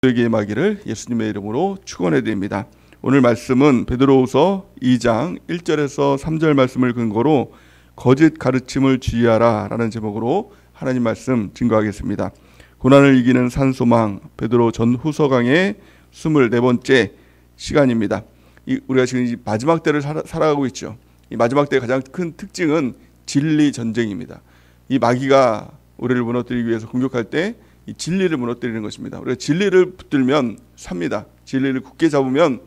에게 임하기를 예수님의 이름으로 축원해 드립니다. 오늘 말씀은 베드로후서 2장 1절에서 3절 말씀을 근거로 거짓 가르침을 주의하라 라는 제목으로 하나님 말씀 증거하겠습니다. 고난을 이기는 산소망 베드로 전후서 강의 24번째 시간입니다. 우리가 지금 이 마지막 때를 살아가고 있죠. 이 마지막 때의 가장 큰 특징은 진리 전쟁입니다. 이 마귀가 우리를 무너뜨리기 위해서 공격할 때 이 진리를 무너뜨리는 것입니다. 우리가 진리를 붙들면 삽니다. 진리를 굳게 잡으면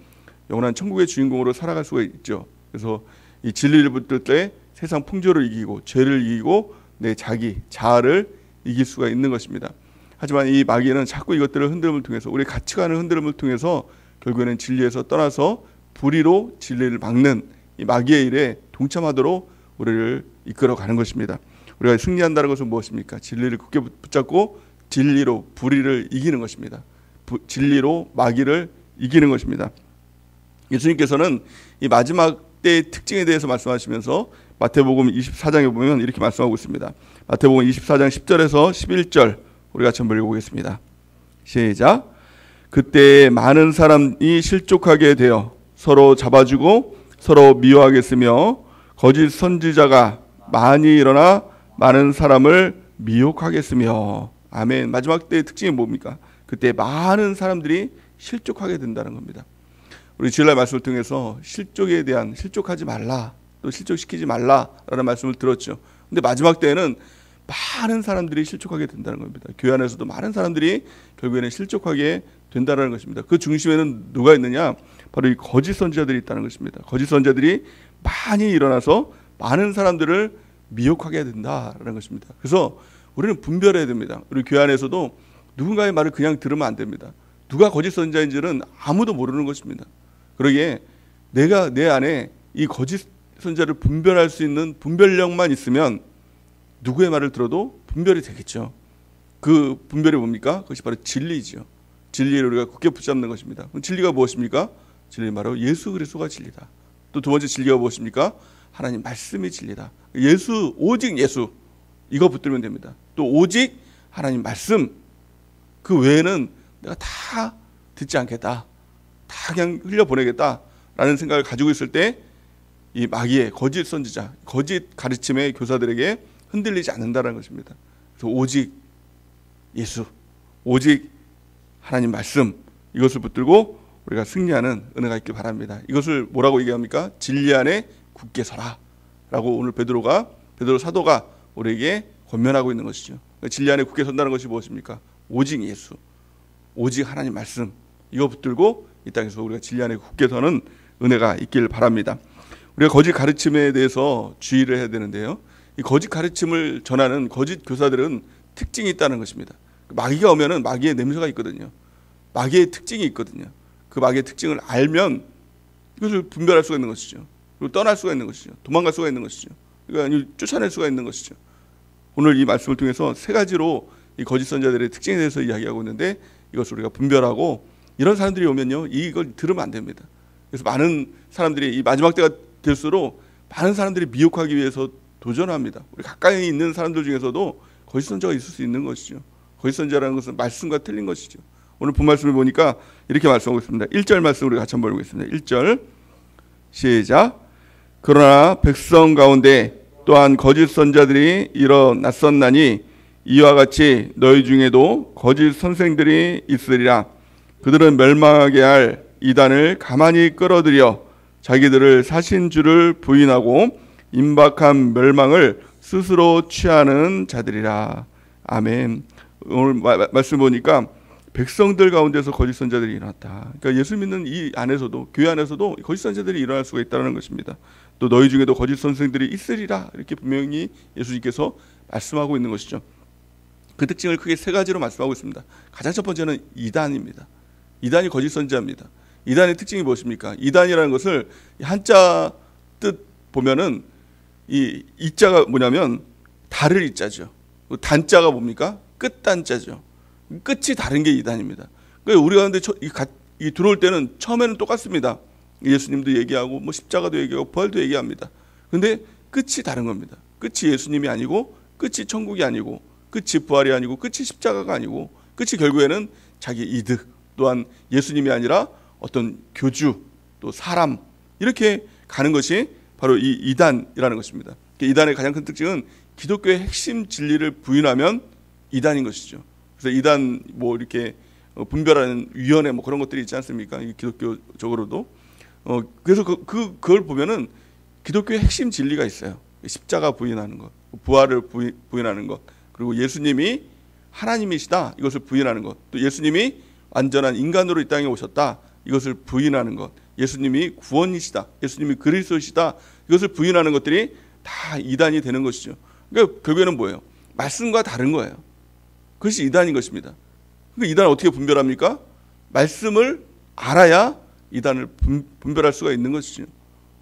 영원한 천국의 주인공으로 살아갈 수가 있죠. 그래서 이 진리를 붙들 때 세상 풍조를 이기고 죄를 이기고 내 자기 자아를 이길 수가 있는 것입니다. 하지만 이 마귀는 자꾸 이것들을 흔들음을 통해서 우리 가치관을 흔들음을 통해서 결국에는 진리에서 떠나서 불의로 진리를 막는 이 마귀의 일에 동참하도록 우리를 이끌어가는 것입니다. 우리가 승리한다는 것은 무엇입니까? 진리를 굳게 붙잡고 진리로 불의를 이기는 것입니다. 진리로 마귀를 이기는 것입니다. 예수님께서는 이 마지막 때의 특징에 대해서 말씀하시면서 마태복음 24장에 보면 이렇게 말씀하고 있습니다. 마태복음 24장 10절에서 11절 우리 같이 한번 읽어보겠습니다. 시작. 그때 많은 사람이 실족하게 되어 서로 잡아주고 서로 미워하겠으며 거짓 선지자가 많이 일어나 많은 사람을 미혹하겠으며. 아멘. 마지막 때의 특징이 뭡니까? 그때 많은 사람들이 실족하게 된다는 겁니다. 우리 주일날 말씀을 통해서 실족에 대한 실족하지 말라, 또 실족시키지 말라라는 말씀을 들었죠. 근데 마지막 때에는 많은 사람들이 실족하게 된다는 겁니다. 교회 안에서도 많은 사람들이 결국에는 실족하게 된다는 것입니다. 그 중심에는 누가 있느냐? 바로 이 거짓 선지자들이 있다는 것입니다. 거짓 선지자들이 많이 일어나서 많은 사람들을 미혹하게 된다는 것입니다. 그래서 우리는 분별해야 됩니다. 우리 교회 안에서도 누군가의 말을 그냥 들으면 안 됩니다. 누가 거짓 선지자인지는 아무도 모르는 것입니다. 그러기에 내가 내 안에 이 거짓 선지자를 분별할 수 있는 분별력만 있으면 누구의 말을 들어도 분별이 되겠죠. 그 분별이 뭡니까? 그것이 바로 진리죠. 진리를 우리가 굳게 붙잡는 것입니다. 그럼 진리가 무엇입니까? 진리는 바로 예수 그리스도가 진리다. 또 두 번째 진리가 무엇입니까? 하나님 말씀이 진리다. 예수, 오직 예수, 이거 붙들면 됩니다. 또 오직 하나님 말씀, 그 외에는 내가 다 듣지 않겠다, 다 그냥 흘려보내겠다라는 생각을 가지고 있을 때 이 마귀의 거짓 선지자, 거짓 가르침의 교사들에게 흔들리지 않는다는 것입니다. 그래서 오직 예수, 오직 하나님 말씀, 이것을 붙들고 우리가 승리하는 은혜가 있길 바랍니다. 이것을 뭐라고 얘기합니까? 진리 안에 굳게 서라 라고 오늘 베드로 사도가 우리에게 권면하고 있는 것이죠. 진리 안에 굳게 선다는 것이 무엇입니까? 오직 예수, 오직 하나님 말씀, 이거 붙들고 이 땅에서 우리가 진리 안에 굳게 서는 은혜가 있길 바랍니다. 우리가 거짓 가르침에 대해서 주의를 해야 되는데요, 이 거짓 가르침을 전하는 거짓 교사들은 특징이 있다는 것입니다. 마귀가 오면은 마귀의 냄새가 있거든요. 마귀의 특징이 있거든요. 그 마귀의 특징을 알면 이것을 분별할 수가 있는 것이죠. 그리고 떠날 수가 있는 것이죠. 도망갈 수가 있는 것이죠. 그러니까 쫓아낼 수가 있는 것이죠. 오늘 이 말씀을 통해서 세 가지로 이 거짓 선지자들의 특징에 대해서 이야기하고 있는데, 이것을 우리가 분별하고, 이런 사람들이 오면요, 이걸 들으면 안 됩니다. 그래서 많은 사람들이 이 마지막 때가 될수록 많은 사람들이 미혹하기 위해서 도전합니다. 우리 가까이 있는 사람들 중에서도 거짓 선지자가 있을 수 있는 것이죠. 거짓 선지자라는 것은 말씀과 틀린 것이죠. 오늘 본 말씀을 보니까 이렇게 말씀하고 있습니다. 1절 말씀 우리 같이 한번 보겠습니다. 1절 시작. 그러나 백성 가운데 또한 거짓 선지자들이 일어났었나니 이와 같이 너희 중에도 거짓 선생들이 있으리라. 그들은 멸망하게 할 이단을 가만히 끌어들여 자기들을 사신 줄을 부인하고 임박한 멸망을 스스로 취하는 자들이라. 아멘. 오늘 말씀 보니까 백성들 가운데서 거짓 선지자들이 일어났다. 그러니까 예수 믿는 이 안에서도, 교회 안에서도 거짓 선지자들이 일어날 수가 있다는 것입니다. 또 너희 중에도 거짓 선생들이 있으리라, 이렇게 분명히 예수님께서 말씀하고 있는 것이죠. 그 특징을 크게 세 가지로 말씀하고 있습니다. 가장 첫 번째는 이단입니다. 이단이 거짓 선지자입니다. 이단의 특징이 무엇입니까? 이단이라는 것을 한자 뜻 보면은 이 이자가 뭐냐면 다를 이자죠. 단자가 뭡니까? 끝단자죠. 끝이 다른 게 이단입니다. 그러니까 우리 가운데 들어올 때는 처음에는 똑같습니다. 예수님도 얘기하고 뭐 십자가도 얘기하고 부활도 얘기합니다. 그런데 끝이 다른 겁니다. 끝이 예수님이 아니고, 끝이 천국이 아니고, 끝이 부활이 아니고, 끝이 십자가가 아니고, 끝이 결국에는 자기 이득, 또한 예수님이 아니라 어떤 교주, 또 사람, 이렇게 가는 것이 바로 이 이단이라는 것입니다. 이단의 가장 큰 특징은 기독교의 핵심 진리를 부인하면 이단인 것이죠. 그래서 이단 뭐 이렇게 분별하는 위원회 뭐 그런 것들이 있지 않습니까? 이 기독교적으로도. 그래서 그걸 보면은 기독교의 핵심 진리가 있어요. 십자가 부인하는 것, 부활을 부인하는 것, 그리고 예수님이 하나님이시다, 이것을 부인하는 것, 또 예수님이 완전한 인간으로 이 땅에 오셨다, 이것을 부인하는 것, 예수님이 구원이시다, 예수님이 그리스도시다, 이것을 부인하는 것들이 다 이단이 되는 것이죠. 그러니까 결국에는 뭐예요? 말씀과 다른 거예요. 그것이 이단인 것입니다. 그러니까 이단을 어떻게 분별합니까? 말씀을 알아야 이단을 분별할 수가 있는 것이죠.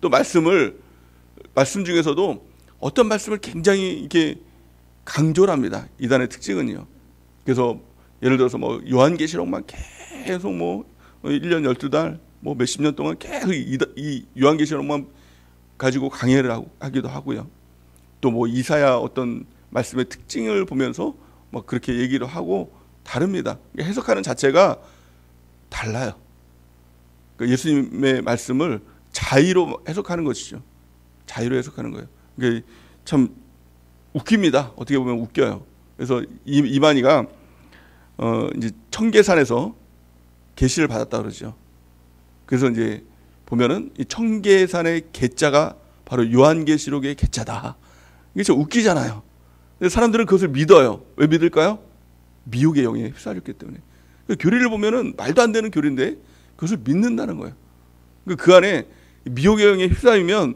또 말씀 중에서도 어떤 말씀을 굉장히 이렇게 강조를 합니다. 이단의 특징은요. 그래서 예를 들어서 뭐 요한계시록만 계속 뭐 1년 12달 뭐 몇십 년 동안 계속 이 요한계시록만 가지고 강해를 하기도 하고요. 또 뭐 이사야 어떤 말씀의 특징을 보면서 뭐 그렇게 얘기를 하고 다릅니다. 해석하는 자체가 달라요. 그러니까 예수님의 말씀을 자의로 해석하는 것이죠. 자의로 해석하는 거예요. 그러니까 참 웃깁니다. 어떻게 보면 웃겨요. 그래서 이만희가 이제 청계산에서 계시를 받았다 그러죠. 그래서 이제 보면은 이 청계산의 계자가 바로 요한계시록의 계자다. 이게 좀 웃기잖아요. 근데 사람들은 그것을 믿어요. 왜 믿을까요? 미혹의 영에 휩싸였기 때문에. 그 교리를 보면은 말도 안 되는 교리인데 그것을 믿는다는 거예요. 그 안에 미혹의 영에 휩싸이면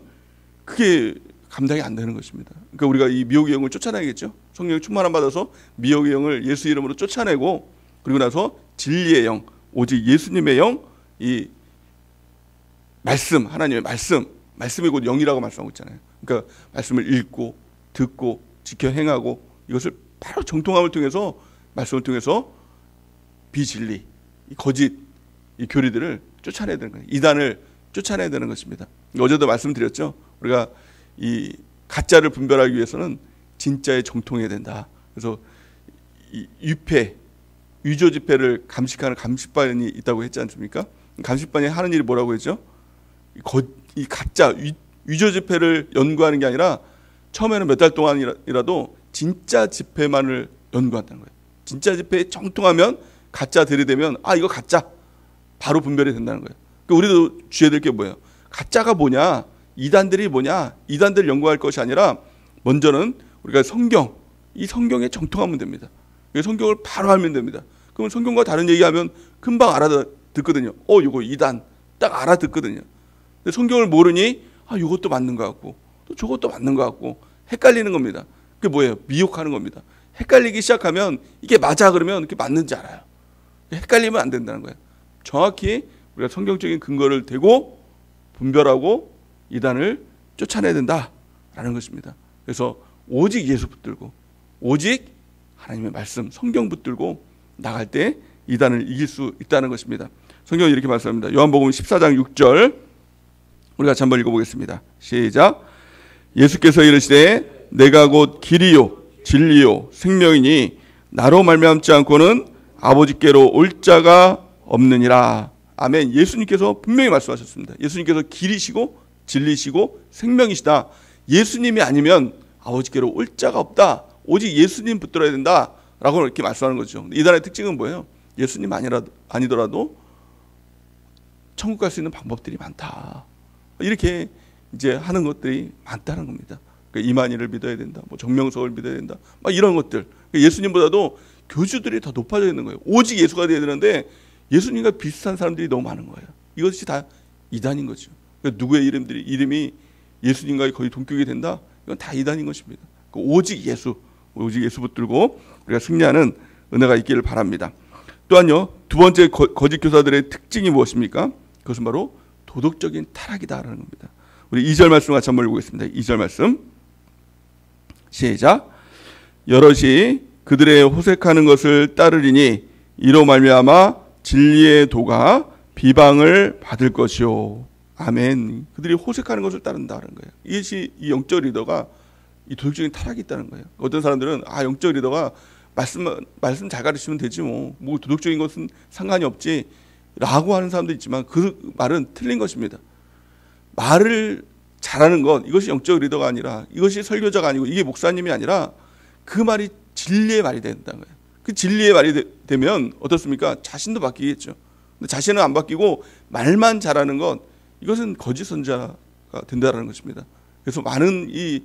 그게 감당이 안 되는 것입니다. 그러니까 우리가 이 미혹의 영을 쫓아내야겠죠. 성령의 충만함 받아서 미혹의 영을 예수 이름으로 쫓아내고, 그리고 나서 진리의 영, 오직 예수님의 영, 이 말씀, 하나님의 말씀이 곧 영이라고 말씀하고 있잖아요. 그러니까 말씀을 읽고 듣고 지켜 행하고, 이것을 바로 정통함을 통해서, 말씀을 통해서 비진리, 이 거짓, 이 교리들을 쫓아내야 되는 거예요. 이단을 쫓아내야 되는 것입니다. 어제도 말씀드렸죠. 우리가 이 가짜를 분별하기 위해서는 진짜에 정통해야 된다. 그래서 이 위조 지폐를 감식하는 감식반이 있다고 했지 않습니까? 감식반이 하는 일이 뭐라고 했죠? 이 가짜 위조 지폐를 연구하는 게 아니라 처음에는 몇 달 동안이라도 진짜 지폐만을 연구한다는 거예요. 진짜 지폐에 정통하면, 가짜 들이대면 이거 가짜 바로 분별이 된다는 거예요. 그러니까 우리도 주의해야 될 게 뭐예요? 가짜가 뭐냐, 이단들이 뭐냐, 이단들을 연구할 것이 아니라 먼저는 우리가 이 성경에 정통하면 됩니다. 성경을 바로 알면 됩니다. 그러면 성경과 다른 얘기하면 금방 알아듣거든요. 이거 이단 딱 알아듣거든요. 근데 성경을 모르니 이것도 맞는 것 같고 또 저것도 맞는 것 같고 헷갈리는 겁니다. 그게 뭐예요? 미혹하는 겁니다. 헷갈리기 시작하면 이게 맞아 그러면 그게 맞는지 알아요. 헷갈리면 안 된다는 거예요. 정확히 우리가 성경적인 근거를 대고 분별하고 이단을 쫓아내야 된다라는 것입니다. 그래서 오직 예수 붙들고, 오직 하나님의 말씀, 성경 붙들고 나갈 때 이단을 이길 수 있다는 것입니다. 성경은 이렇게 말씀합니다. 요한복음 14장 6절 우리가 같이 한번 읽어보겠습니다. 시작. 예수께서 이르시되 내가 곧 길이요 진리요 생명이니 나로 말미암지 않고는 아버지께로 올 자가 없느니라. 아멘. 예수님께서 분명히 말씀하셨습니다. 예수님께서 길이시고 진리시고 생명이시다. 예수님이 아니면 아버지께로 올 자가 없다. 오직 예수님 붙들어야 된다라고 이렇게 말씀하는 거죠. 이단의 특징은 뭐예요? 예수님 아니더라도 천국 갈 수 있는 방법들이 많다. 이렇게 이제 하는 것들이 많다는 겁니다. 그러니까 이만희를 믿어야 된다, 뭐 정명석을 믿어야 된다, 막 이런 것들. 그러니까 예수님보다도 교주들이 더 높아져 있는 거예요. 오직 예수가 되어야 되는데 예수님과 비슷한 사람들이 너무 많은 거예요. 이것이 다 이단인 거죠. 그러니까 누구의 이름이 예수님과 거의 동격이 된다? 이건 다 이단인 것입니다. 그러니까 오직 예수 붙들고 우리가 승리하는 은혜가 있기를 바랍니다. 또한요, 두 번째 거짓 교사들의 특징이 무엇입니까? 그것은 바로 도덕적인 타락이다라는 겁니다. 우리 2절 말씀 같이 한번 읽어보겠습니다. 2절 말씀 시작. 여럿이 그들의 호색하는 것을 따르리니 이로 말미암아 진리의 도가 비방을 받을 것이요. 아멘. 그들이 호색하는 것을 따른다는 거예요. 이것이 이 영적 리더가 이 도덕적인 타락이 있다는 거예요. 어떤 사람들은 영적 리더가 말씀 잘 가르치면 되지 뭐 도덕적인 것은 상관이 없지 라고 하는 사람도 있지만 그 말은 틀린 것입니다. 말을 잘하는 것, 이것이 영적 리더가 아니라, 이것이 설교자가 아니고, 이게 목사님이 아니라 그 말이 진리의 말이 된다는 거예요. 그 진리의 말이 되면 어떻습니까? 자신도 바뀌겠죠. 근데 자신은 안 바뀌고 말만 잘하는 것, 이것은 거짓 선자가 된다는 것입니다. 그래서 많은 이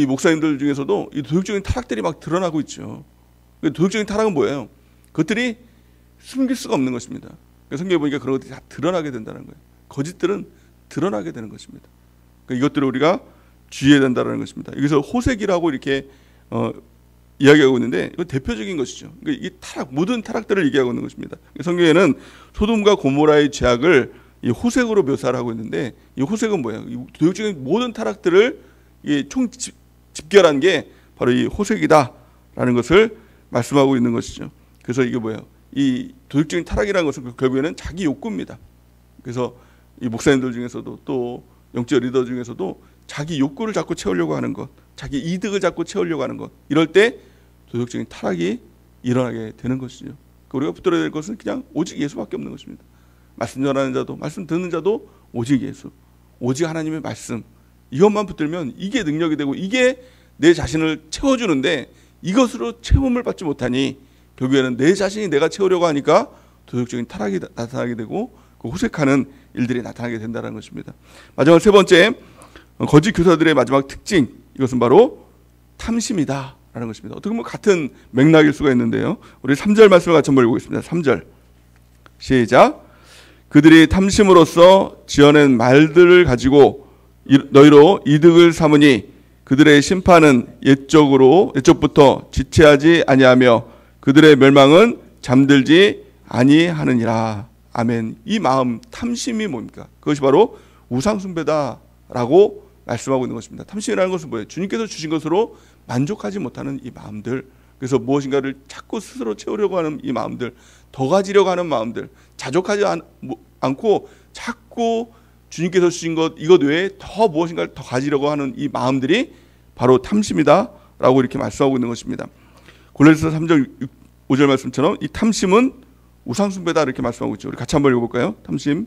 목사님들 중에서도 이 도덕적인 타락들이 막 드러나고 있죠. 도덕적인 타락은 뭐예요? 그것들이 숨길 수가 없는 것입니다. 성경에 보니까 그런 것들이 다 드러나게 된다는 거예요. 거짓들은 드러나게 되는 것입니다. 이것들을 우리가 주의해야 된다는 것입니다. 여기서 호색이라고 이렇게 이야기하고 있는데 이거 대표적인 것이죠. 이 타락, 모든 타락들을 얘기하고 있는 것입니다. 성경에는 소돔과 고모라의 죄악을 이 호색으로 묘사를 하고 있는데, 이 호색은 뭐예요? 이 도덕적인 모든 타락들을 총 집결한 게 바로 이 호색이다라는 것을 말씀하고 있는 것이죠. 그래서 이게 뭐예요? 이 도덕적인 타락이라는 것은 결국에는 자기 욕구입니다. 그래서 이 목사님들 중에서도 또 영적 리더 중에서도 자기 욕구를 자꾸 채우려고 하는 것, 자기 이득을 자꾸 채우려고 하는 것, 이럴 때 도덕적인 타락이 일어나게 되는 것이죠. 우리가 붙들어야 될 것은 그냥 오직 예수밖에 없는 것입니다. 말씀 전하는 자도, 말씀 듣는 자도 오직 예수, 오직 하나님의 말씀, 이것만 붙들면 이게 능력이 되고 이게 내 자신을 채워주는데, 이것으로 채움을 받지 못하니 결국에는 내 자신이 내가 채우려고 하니까 도덕적인 타락이 나타나게 되고 그 호색하는 일들이 나타나게 된다는 것입니다. 마지막 세 번째, 거짓 교사들의 마지막 특징, 이것은 바로 탐심이다라는 것입니다. 어떻게 보면 같은 맥락일 수가 있는데요. 우리 3절 말씀을 같이 한번 읽어보겠습니다. 3절 시작. 그들이 탐심으로써 지어낸 말들을 가지고 너희로 이득을 삼으니 그들의 심판은 옛적부터 지체하지 아니하며 그들의 멸망은 잠들지 아니하느니라. 아멘. 이 마음, 탐심이 뭡니까? 그것이 바로 우상숭배다라고 말씀하고 있는 것입니다. 탐심이라는 것은 뭐예요? 주님께서 주신 것으로 만족하지 못하는 이 마음들, 그래서 무엇인가를 자꾸 스스로 채우려고 하는 이 마음들, 더 가지려고 하는 마음들, 자족하지 않고 자꾸 주님께서 주신 것, 이것 외에 더 무엇인가를 더 가지려고 하는 이 마음들이 바로 탐심이다라고 이렇게 말씀하고 있는 것입니다. 골로새서 3절 5절 말씀처럼 이 탐심은 우상숭배다 이렇게 말씀하고 있죠. 우리 같이 한번 읽어볼까요? 탐심.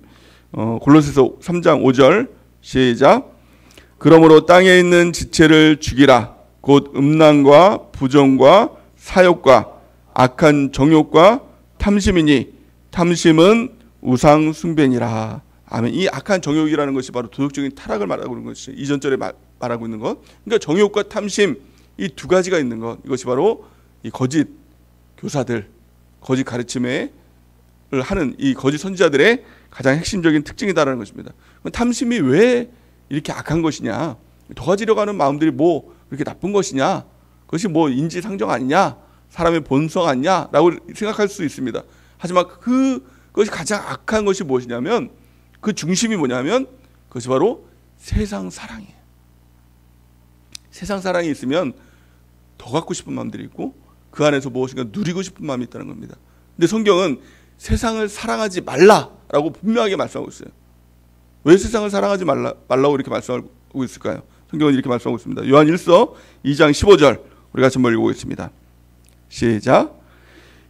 골로새서 3장 5절 시작. 그러므로 땅에 있는 지체를 죽이라. 곧 음란과 부정과 사욕과 악한 정욕과 탐심이니 탐심은 우상숭배니라. 아멘. 이 악한 정욕이라는 것이 바로 도덕적인 타락을 말하고 있는 것이 이전 절에 말하고 있는 것. 그러니까 정욕과 탐심, 이 두 가지가 있는 것. 이것이 바로 이 거짓 교사들, 거짓 가르침을 하는 이 거짓 선지자들의 가장 핵심적인 특징이다라는 것입니다. 탐심이 왜 이렇게 악한 것이냐? 더 가지려고 하는 마음들이 뭐 그렇게 나쁜 것이냐? 그것이 뭐 인지상정 아니냐? 사람의 본성 아니냐? 라고 생각할 수 있습니다. 하지만 그것이 가장 악한 것이 무엇이냐면, 그 중심이 뭐냐면 그것이 바로 세상 사랑이에요. 세상 사랑이 있으면 더 갖고 싶은 마음들이 있고 그 안에서 무엇인가 누리고 싶은 마음이 있다는 겁니다. 근데 성경은 세상을 사랑하지 말라라고 분명하게 말씀하고 있어요. 왜 세상을 사랑하지 말라고 이렇게 말씀하고 있을까요? 성경은 이렇게 말씀하고 있습니다. 요한 1서 2장 15절 우리 같이 한번 읽어보겠습니다. 시작.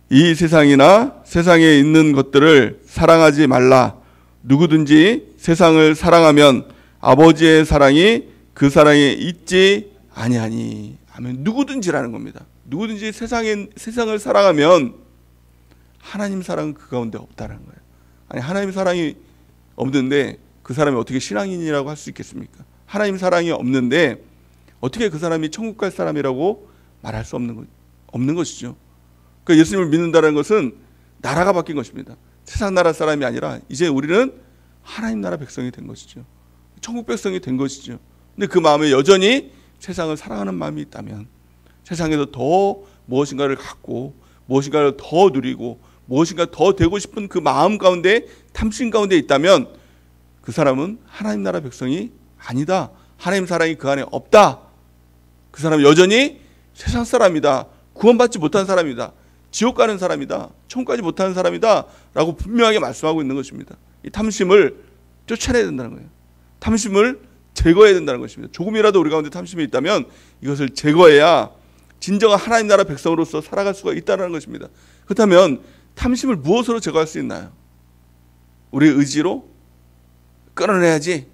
이 세상이나 세상에 있는 것들을 사랑하지 말라. 누구든지 세상을 사랑하면 아버지의 사랑이 그 사랑에 있지 아니하니. 아멘. 누구든지라는 겁니다. 누구든지 세상을 사랑하면 하나님 사랑은 그 가운데 없다는 거예요. 아니, 하나님 사랑이 없는데 그 사람이 어떻게 신앙인이라고 할 수 있겠습니까? 하나님 사랑이 없는데 어떻게 그 사람이 천국 갈 사람이라고 말할 수 없는 것이죠. 그러니까 예수님을 믿는다는 것은 나라가 바뀐 것입니다. 세상 나라 사람이 아니라 이제 우리는 하나님 나라 백성이 된 것이죠. 천국 백성이 된 것이죠. 근데 그 마음에 여전히 세상을 사랑하는 마음이 있다면, 세상에서 더 무엇인가를 갖고 무엇인가를 더 누리고 무엇인가 더 되고 싶은 그 마음 가운데, 탐심 가운데 있다면 그 사람은 하나님 나라 백성이 아니다. 하나님 사랑이 그 안에 없다. 그 사람은 여전히 세상 사람이다. 구원받지 못한 사람이다. 지옥 가는 사람이다. 천국 가지 못하는 사람이다. 라고 분명하게 말씀하고 있는 것입니다. 이 탐심을 쫓아내야 된다는 거예요. 탐심을 제거해야 된다는 것입니다. 조금이라도 우리 가운데 탐심이 있다면 이것을 제거해야 진정한 하나님 나라 백성으로서 살아갈 수가 있다는 것입니다. 그렇다면 탐심을 무엇으로 제거할 수 있나요? 우리의 의지로 끊어내야지.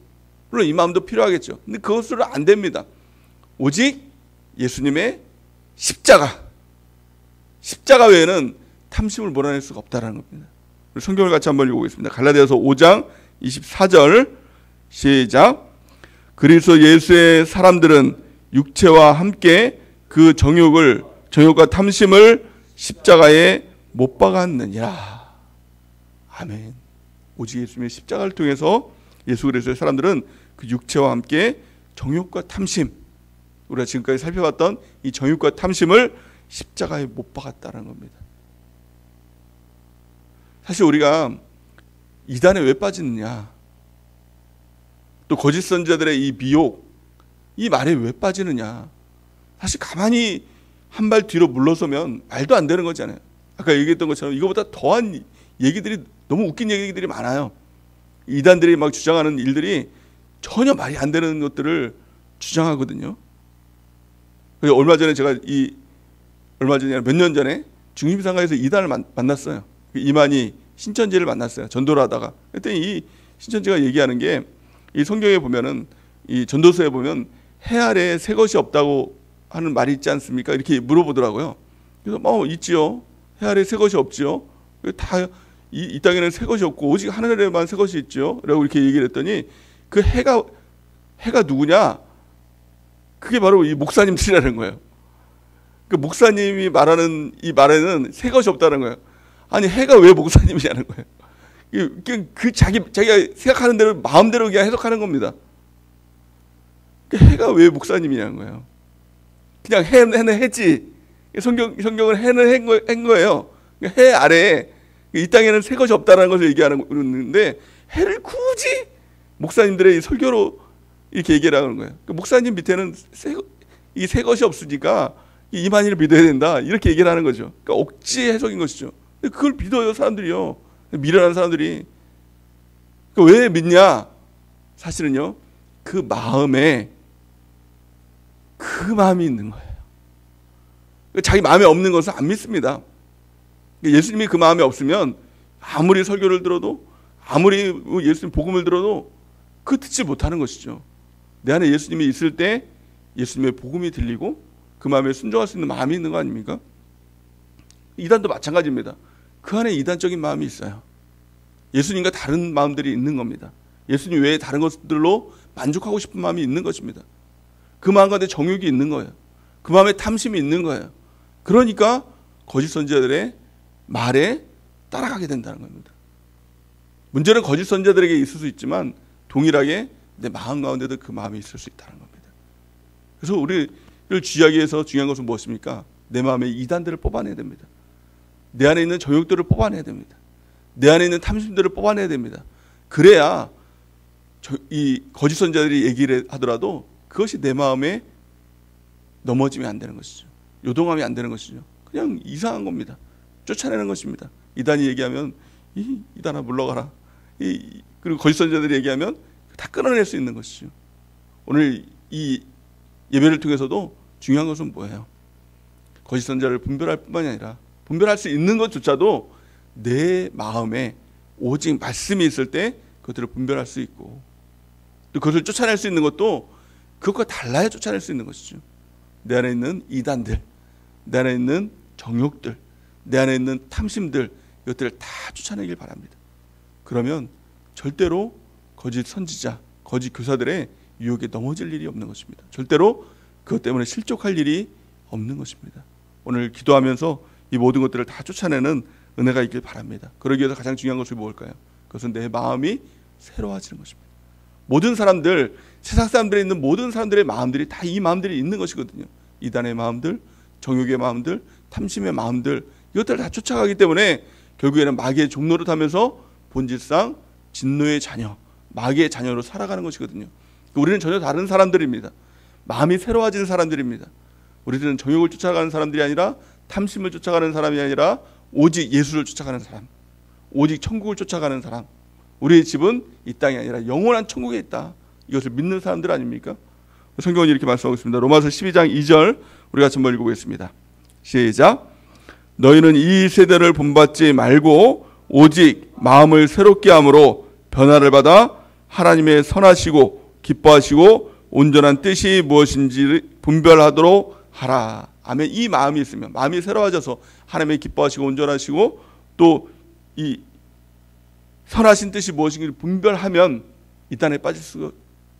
물론 이 마음도 필요하겠죠. 근데 그것으로 안 됩니다. 오직 예수님의 십자가 외에는 탐심을 몰아낼 수가 없다는 겁니다. 성경을 같이 한번 읽어보겠습니다. 갈라디아서 5장 24절 시작. 그리스도 예수의 사람들은 육체와 함께 그 정욕과 탐심을 십자가에 못 박았느니라. 아멘. 오직 예수님의 십자가를 통해서 예수 그리스도의 사람들은 그 육체와 함께 정욕과 탐심, 우리가 지금까지 살펴봤던 이 정욕과 탐심을 십자가에 못 박았다는 겁니다. 사실 우리가 이단에 왜 빠지느냐, 또 거짓 선지자들의 이 미혹, 이 말에 왜 빠지느냐, 사실 가만히 한 발 뒤로 물러서면 말도 안 되는 거잖아요. 아까 얘기했던 것처럼 이거보다 더한 얘기들이, 너무 웃긴 얘기들이 많아요. 이단들이 막 주장하는 일들이 전혀 말이 안 되는 것들을 주장하거든요. 얼마 전에 제가 몇 년 전에 중심상가에서 이단을 만났어요. 이만희 신천지를 만났어요. 전도를 하다가. 그랬더니 이 신천지가 얘기하는 게, 이 성경에 보면은, 이 전도서에 보면 해 아래에 새 것이 없다고 하는 말이 있지 않습니까? 이렇게 물어보더라고요. 그래서 있지요. 해 아래에 새 것이 없지요. 다 이 땅에는 새 것이 없고 오직 하늘에만 새 것이 있지요. 라고 이렇게 얘기를 했더니, 그 해가 누구냐? 그게 바로 이 목사님들이라는 거예요. 그 목사님이 말하는 이 말에는 새 것이 없다는 거예요. 아니, 해가 왜 목사님이냐는 거예요. 그 자기가 생각하는 대로 마음대로 그냥 해석하는 겁니다. 그 해가 왜 목사님이냐는 거예요. 그냥 해는 해지. 성경은 해는 한 거예요. 해 아래에 이 땅에는 새 것이 없다는 것을 얘기하는 건데, 해를 굳이 목사님들의 설교로 이렇게 얘기를 하는 거예요. 목사님 밑에는 이 새 것이 없으니까 이만희를 믿어야 된다, 이렇게 얘기를 하는 거죠. 그러니까 억지 해석인 것이죠. 그걸 믿어요, 사람들이요. 미련한 사람들이. 왜 믿냐? 사실은요, 그 마음이 있는 거예요. 자기 마음에 없는 것은 안 믿습니다. 예수님이 그 마음에 없으면 아무리 설교를 들어도, 아무리 예수님 복음을 들어도 그 듣지 못하는 것이죠. 내 안에 예수님이 있을 때 예수님의 복음이 들리고 그 마음에 순종할 수 있는 마음이 있는 거 아닙니까? 이단도 마찬가지입니다. 그 안에 이단적인 마음이 있어요. 예수님과 다른 마음들이 있는 겁니다. 예수님 외에 다른 것들로 만족하고 싶은 마음이 있는 것입니다. 그 마음 가운데 정욕이 있는 거예요. 그 마음에 탐심이 있는 거예요. 그러니까 거짓 선지자들의 말에 따라가게 된다는 겁니다. 문제는 거짓 선지자들에게 있을 수 있지만 동일하게 내 마음 가운데도 그 마음이 있을 수 있다는 겁니다. 그래서 우리를 주의하기 위해서 중요한 것은 무엇입니까? 내 마음에 이단들을 뽑아내야 됩니다. 내 안에 있는 정욕들을 뽑아내야 됩니다. 내 안에 있는 탐심들을 뽑아내야 됩니다. 그래야 이 거짓 선지자들이 얘기를 하더라도 그것이 내 마음에 넘어지면 안 되는 것이죠. 요동하면 안 되는 것이죠. 그냥 이상한 겁니다. 쫓아내는 것입니다. 이단이 얘기하면 이단아 물러가라. 그리고 거짓 선지자들이 얘기하면 다 끊어낼 수 있는 것이죠. 오늘 이 예배를 통해서도 중요한 것은 뭐예요? 거짓 선지자를 분별할 뿐만이 아니라 분별할 수 있는 것조차도 내 마음에 오직 말씀이 있을 때 그것들을 분별할 수 있고, 또 그것을 쫓아낼 수 있는 것도 그것과 달라야 쫓아낼 수 있는 것이죠. 내 안에 있는 이단들, 내 안에 있는 정욕들, 내 안에 있는 탐심들, 이것들을 다 쫓아내길 바랍니다. 그러면 절대로 거짓 선지자, 거짓 교사들의 유혹에 넘어질 일이 없는 것입니다. 절대로 그것 때문에 실족할 일이 없는 것입니다. 오늘 기도하면서 이 모든 것들을 다 쫓아내는 은혜가 있길 바랍니다. 그러기 위해서 가장 중요한 것이 무엇일까요? 그것은 내 마음이 새로워지는 것입니다. 모든 사람들, 세상 사람들에 있는 모든 사람들의 마음들이 다 이 마음들이 있는 것이거든요. 이단의 마음들, 정욕의 마음들, 탐심의 마음들, 이것들을 다 쫓아가기 때문에 결국에는 마귀의 종노릇 하면서 본질상 진노의 자녀, 마귀의 자녀로 살아가는 것이거든요. 우리는 전혀 다른 사람들입니다. 마음이 새로워지는 사람들입니다. 우리들은 정욕을 쫓아가는 사람들이 아니라, 탐심을 쫓아가는 사람이 아니라 오직 예수를 쫓아가는 사람, 오직 천국을 쫓아가는 사람. 우리의 집은 이 땅이 아니라 영원한 천국에 있다. 이것을 믿는 사람들 아닙니까? 성경은 이렇게 말씀하고 있습니다. 로마서 12장 2절 우리 같이 한번 읽어보겠습니다. 시작. 너희는 이 세대를 본받지 말고 오직 마음을 새롭게 함으로 변화를 받아 하나님의 선하시고 기뻐하시고 온전한 뜻이 무엇인지 분별하도록 하라. 아멘. 이 마음이 있으면, 마음이 새로워져서 하나님의 기뻐하시고 온전하시고 또 이 선하신 뜻이 무엇인지 분별하면 이 땅에 빠질 수가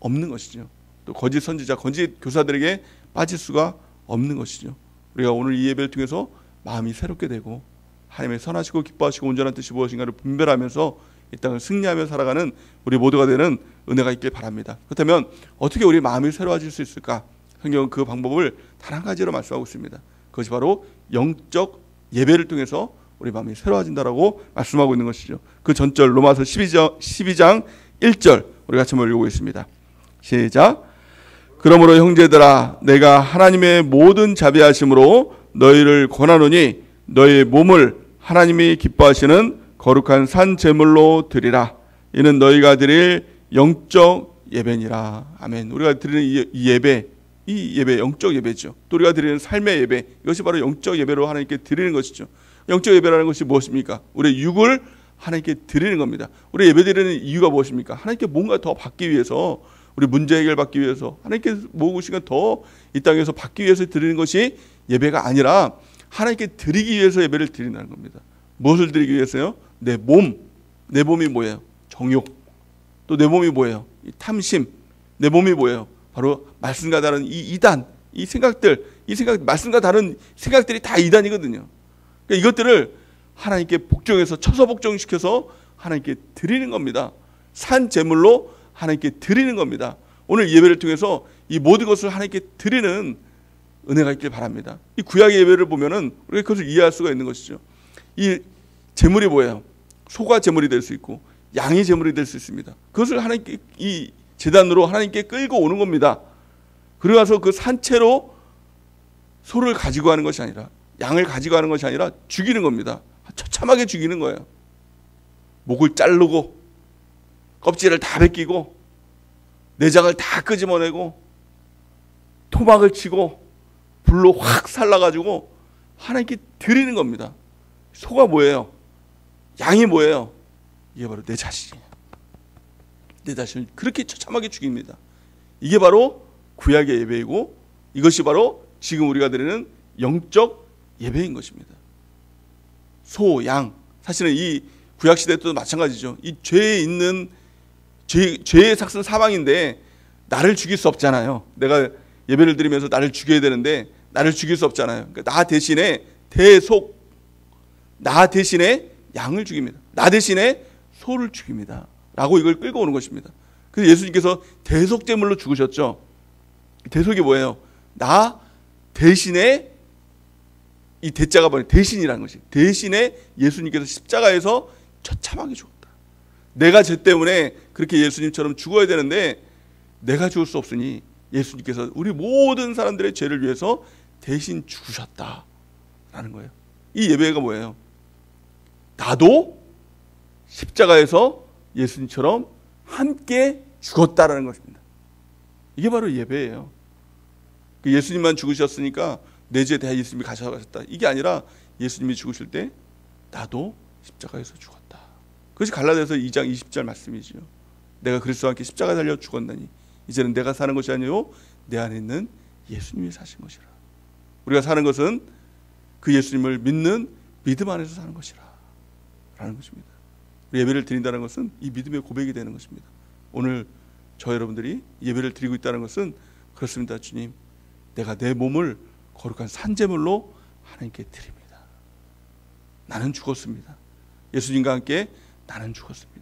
없는 것이죠. 또 거짓 선지자, 거짓 교사들에게 빠질 수가 없는 것이죠. 우리가 오늘 이 예배를 통해서 마음이 새롭게 되고 하나님의 선하시고 기뻐하시고 온전한 뜻이 무엇인가를 분별하면서 이 땅을 승리하며 살아가는 우리 모두가 되는 은혜가 있길 바랍니다. 그렇다면 어떻게 우리 마음이 새로워질 수 있을까? 성경은 그 방법을 단 한 가지로 말씀하고 있습니다. 그것이 바로 영적 예배를 통해서 우리 마음이 새로워진다라고 말씀하고 있는 것이죠. 그 전절 로마서 12장 1절 우리 같이 한번 읽어보겠습니다. 시작. 그러므로 형제들아 내가 하나님의 모든 자비하심으로 너희를 권하노니 너희의 몸을 하나님이 기뻐하시는 거룩한 산 제물로 드리라. 이는 너희가 드릴 영적 예배니라. 아멘. 우리가 드리는 이 예배 영적 예배죠. 또 우리가 드리는 삶의 예배, 이것이 바로 영적 예배로 하나님께 드리는 것이죠. 영적 예배라는 것이 무엇입니까? 우리의 육을 하나님께 드리는 겁니다. 우리 예배 드리는 이유가 무엇입니까? 하나님께 뭔가 더 받기 위해서, 우리 문제 해결 받기 위해서, 하나님께 모으고 시간 더 이 땅에서 받기 위해서 드리는 것이 예배가 아니라 하나님께 드리기 위해서 예배를 드린다는 겁니다. 무엇을 드리기 위해서요? 내 몸이 뭐예요? 정욕. 또 내 몸이 뭐예요? 이 탐심. 내 몸이 뭐예요? 바로 말씀과 다른 이 이단, 이 생각들, 말씀과 다른 생각들이 다 이단이거든요. 그러니까 이것들을 하나님께 복종해서 쳐서 복종시켜서 하나님께 드리는 겁니다. 산 제물로 하나님께 드리는 겁니다. 오늘 예배를 통해서 이 모든 것을 하나님께 드리는 은혜가 있길 바랍니다. 이 구약의 예배를 보면은 우리가 그것을 이해할 수가 있는 것이죠. 이 제물이 뭐예요? 소가 제물이 될 수 있고 양이 제물이 될 수 있습니다. 그것을 하나님께 이 제단으로 하나님께 끌고 오는 겁니다. 그러고서 그 산채로 소를 가지고 가는 것이 아니라, 양을 가지고 가는 것이 아니라 죽이는 겁니다. 처참하게 죽이는 거예요. 목을 자르고 껍질을 다 벗기고 내장을 다 끄집어내고 토막을 치고 불로 확 살라가지고 하나님께 드리는 겁니다. 소가 뭐예요? 양이 뭐예요? 이게 바로 내 자신이에요. 내 자신을 그렇게 처참하게 죽입니다. 이게 바로 구약의 예배이고 이것이 바로 지금 우리가 드리는 영적 예배인 것입니다. 소, 양. 사실은 이 구약시대 때도 마찬가지죠. 이 죄에 있는 죄의 삭은 사망인데 나를 죽일 수 없잖아요. 내가 예배를 드리면서 나를 죽여야 되는데 나를 죽일 수 없잖아요. 그러니까 나 대신에 대속, 나 대신에 양을 죽입니다. 나 대신에 소를 죽입니다. 라고 이걸 끌고 오는 것입니다. 그래서 예수님께서 대속제물로 죽으셨죠. 대속이 뭐예요? 나 대신에, 이 대자가 뭐예요? 대신이라는 것이. 대신에 예수님께서 십자가에서 처참하게 죽었다. 내가 죄 때문에 그렇게 예수님처럼 죽어야 되는데 내가 죽을 수 없으니 예수님께서 우리 모든 사람들의 죄를 위해서 대신 죽으셨다라는 거예요. 이 예배가 뭐예요? 나도 십자가에서 예수님처럼 함께 죽었다라는 것입니다. 이게 바로 예배예요. 예수님만 죽으셨으니까 내 죄에 대해 예수님이 가져가셨다. 이게 아니라 예수님이 죽으실 때 나도 십자가에서 죽었다. 그것이 갈라디아서 2장 20절 말씀이죠. 내가 그리스도와 함께 십자가에 달려 죽었나니 이제는 내가 사는 것이 아니요 내 안에 있는 예수님이 사신 것이라. 우리가 사는 것은 그 예수님을 믿는 믿음 안에서 사는 것이라 라는 것입니다. 예배를 드린다는 것은 이 믿음의 고백이 되는 것입니다. 오늘 저 여러분들이 예배를 드리고 있다는 것은 그렇습니다. 주님, 내가 내 몸을 거룩한 산제물로 하나님께 드립니다. 나는 죽었습니다. 예수님과 함께 나는 죽었습니다.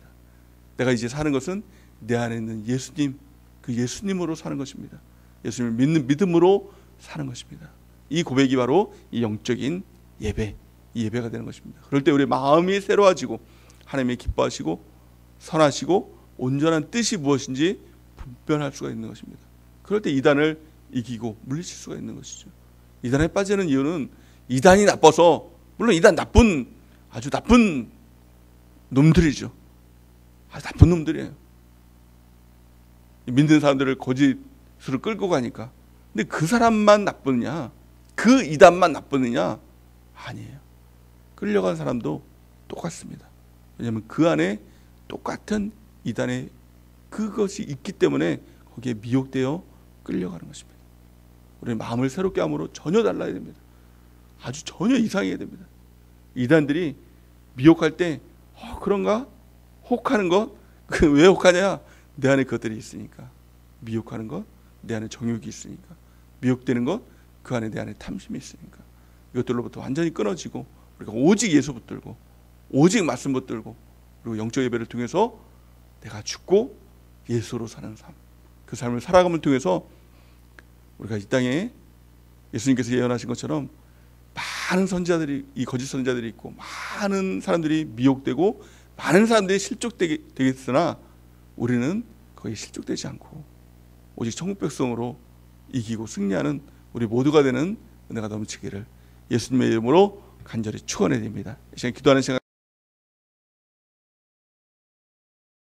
내가 이제 사는 것은 내 안에 있는 예수님, 그 예수님으로 사는 것입니다. 예수님을 믿는 믿음으로 사는 것입니다. 이 고백이 바로 이 영적인 예배, 이 예배가 되는 것입니다. 그럴 때 우리 마음이 새로워지고 하나님이 기뻐하시고 선하시고 온전한 뜻이 무엇인지 분별할 수가 있는 것입니다. 그럴 때 이단을 이기고 물리칠 수가 있는 것이죠. 이단에 빠지는 이유는 이단이 나빠서, 물론 이단 아주 나쁜 놈들이죠. 아주 나쁜 놈들이에요. 믿는 사람들을 거짓 스스로 끌고 가니까. 근데 그 사람만 나쁘느냐? 그 이단만 나쁘느냐? 아니에요. 끌려간 사람도 똑같습니다. 왜냐하면 그 안에 똑같은 이단의 그것이 있기 때문에 거기에 미혹되어 끌려가는 것입니다. 우리 마음을 새롭게 함으로 전혀 달라야 됩니다. 아주 전혀 이상해야 됩니다. 이단들이 미혹할 때 그런가? 혹하는 것? 왜 혹하냐? 내 안에 그것들이 있으니까. 미혹하는 것? 내 안에 정욕이 있으니까. 미혹되는 것? 그 안에 내 안에 탐심이 있으니까. 이것들로부터 완전히 끊어지고 우리가 오직 예수 붙들고 오직 말씀 붙들고 그리고 영적 예배를 통해서 내가 죽고 예수로 사는 삶, 그 삶을 살아감을 통해서 우리가 이 땅에 예수님께서 예언하신 것처럼 많은 선지자들이, 이 거짓 선지자들이 있고 많은 사람들이 미혹되고 많은 사람들이 실족되겠으나 우리는 거의 실족되지 않고 오직 천국 백성으로 이기고 승리하는 우리 모두가 되는 은혜가 넘치기를 예수님의 이름으로 간절히 축원해 드립니다. 이 시간 기도하는 시간